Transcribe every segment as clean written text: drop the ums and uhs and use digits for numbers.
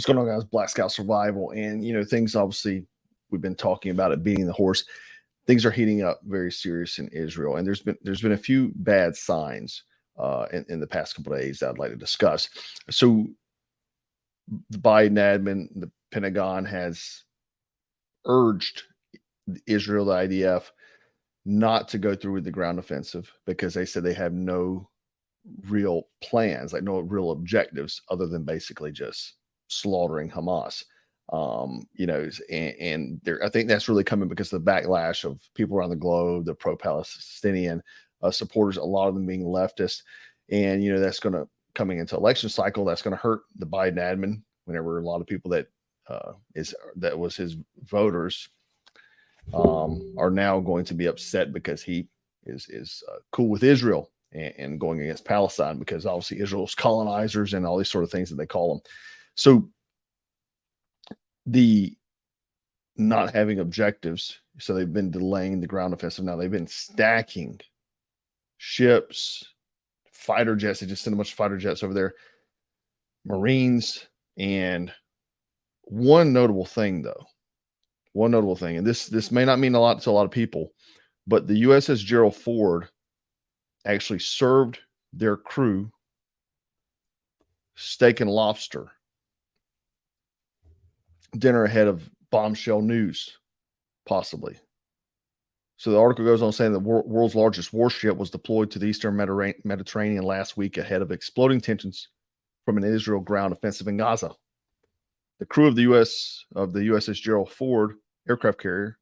What's going on, guys? Black Scout Survival. And, things obviously, we've been talking about it beating the horse. Things are heating up very serious in Israel. And there's been a few bad signs in the past couple of days that I'd like to discuss. So the Biden admin, the Pentagon has urged Israel, the IDF, not to go through with the ground offensive because they said they have no real plans, like no real objectives other than basically just slaughtering Hamas. And I think that's really coming because of the backlash of people around the globe, the pro-Palestinian supporters, a lot of them being leftist. And, that's going to, coming into election cycle, that's going to hurt the Biden admin whenever a lot of people that was his voters are now going to be upset because he is cool with Israel and going against Palestine, because obviously Israel's colonizers and all these sort of things that they call them. So the not having objectives, so they've been delaying the ground offensive. Now they've been stacking ships, fighter jets. They just sent a bunch of fighter jets over there, Marines. And one notable thing, and this may not mean a lot to a lot of people, but the USS Gerald Ford actually served their crew steak and lobster dinner ahead of bombshell news, possibly. So the article goes on saying the world's largest warship was deployed to the Eastern Mediterranean last week ahead of exploding tensions from an Israel ground offensive in Gaza. The crew of the USS Gerald Ford aircraft carrier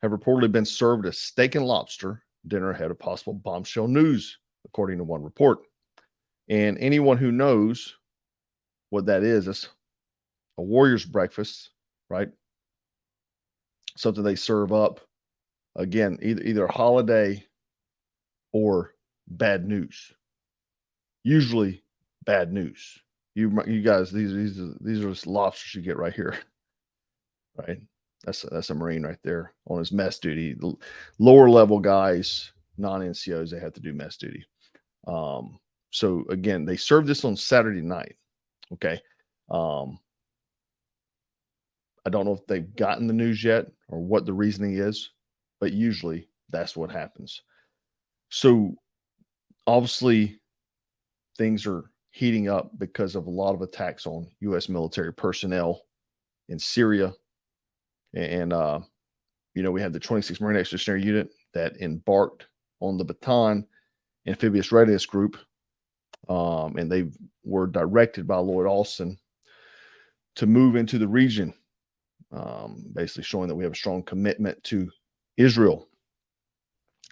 have reportedly been served a steak and lobster dinner ahead of possible bombshell news, according to one report. And anyone who knows what that is, it's a warrior's breakfast, right? Something they serve up, again, either a holiday or bad news. Usually bad news. You guys, these are just lobsters you get right here, right? That's a Marine right there on his mess duty. The lower level guys, non-NCOs, they have to do mess duty. So again, they served this on Saturday night. Okay. I don't know if they've gotten the news yet or what the reasoning is, but usually that's what happens. So obviously things are heating up because of a lot of attacks on U.S. military personnel in Syria. And, we had the 26th Marine Expeditionary Unit that embarked on the Bataan Amphibious Readiness Group. And they were directed by Lloyd Austin to move into the region, basically showing that we have a strong commitment to Israel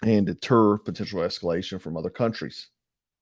and deter potential escalation from other countries.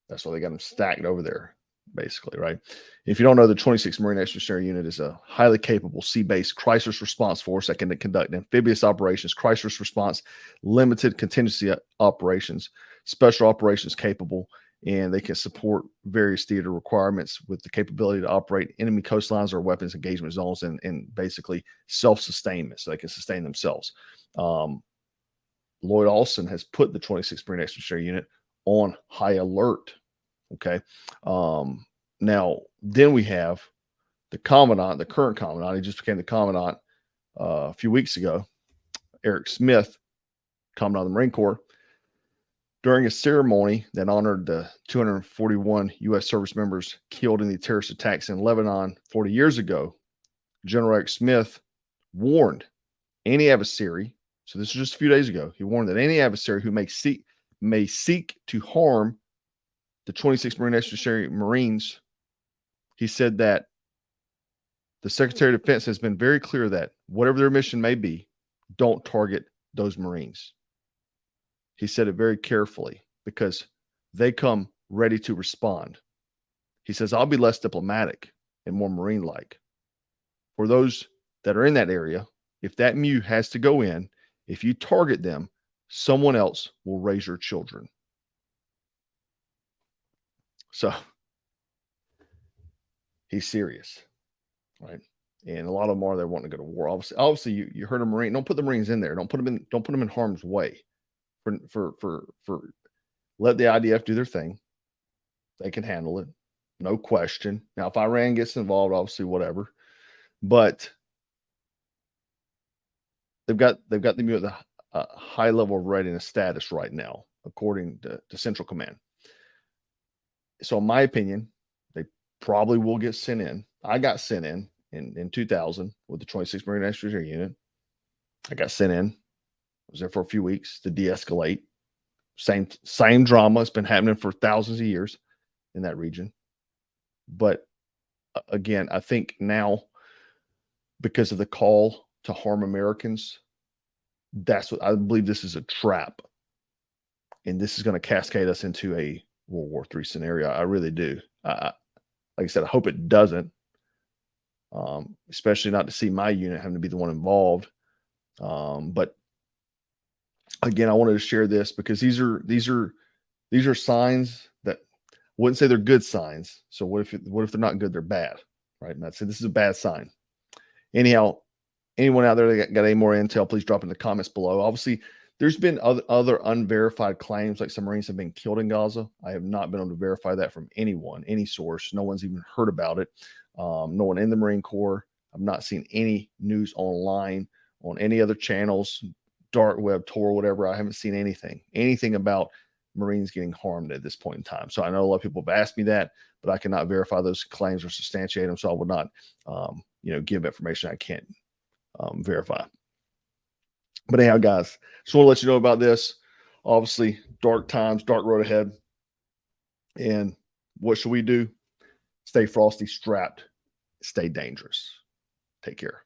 That's why they got them stacked over there, basically, right? If you don't know, the 26th Marine Expeditionary Unit is a highly capable sea-based crisis response force that can conduct amphibious operations, crisis response, limited contingency operations, special operations capable, and they can support various theater requirements with the capability to operate enemy coastlines or weapons engagement zones and basically self-sustainment, so they can sustain themselves. Lloyd Austin has put the 26th Marine Expeditionary Unit on high alert. Okay. Now, then we have the commandant, the current commandant. He just became the commandant a few weeks ago, Eric Smith, commandant of the Marine Corps. During a ceremony that honored the 241 U.S. service members killed in the terrorist attacks in Lebanon 40 years ago, General Eric Smith warned any adversary. So this is just a few days ago. He warned that any adversary who may seek to harm the 26th Marine Expeditionary Marines. He said that the Secretary of Defense has been very clear that whatever their mission may be, don't target those Marines. He said it very carefully because they come ready to respond. He says, I'll be less diplomatic and more Marine-like. For those that are in that area, if that MEU has to go in, if you target them, someone else will raise your children. So he's serious, right? And a lot of them are there wanting to go to war. Obviously, you heard a Marine. Don't put the Marines in there. Don't put them in harm's way. For let the IDF do their thing. They can handle it, no question. Now, if Iran gets involved, obviously, whatever. but they've got them at the high level of readiness status right now, according to Central Command. So in my opinion, they probably will get sent in. I got sent in 2000 with the 26th Marine Extraordinary Unit. I got sent in. I was there for a few weeks to de-escalate. Same drama. It's been happening for thousands of years in that region. But again, I think now, because of the call to harm Americans, that's what I believe. This is a trap, and this is going to cascade us into a World War III scenario. I really do. Like I said, I hope it doesn't. Especially not to see my unit having to be the one involved. But again, I wanted to share this because these are signs that I wouldn't say they're good signs. So what if they're not good? They're bad, right? And I'd say this is a bad sign. Anyhow, anyone out there that got any more intel, please drop in the comments below. Obviously, there's been other unverified claims, like some Marines have been killed in Gaza. I have not been able to verify that from anyone, any source. No one's even heard about it. No one in the Marine Corps. I've not seen any news online on any other channels, dark web, Tor, whatever. I haven't seen anything about Marines getting harmed at this point in time. So I know a lot of people have asked me that, but I cannot verify those claims or substantiate them. So I would not, give information I can't verify. But anyhow, guys, just want to let you know about this. Obviously, dark times, dark road ahead. And what should we do? Stay frosty, strapped, stay dangerous. Take care.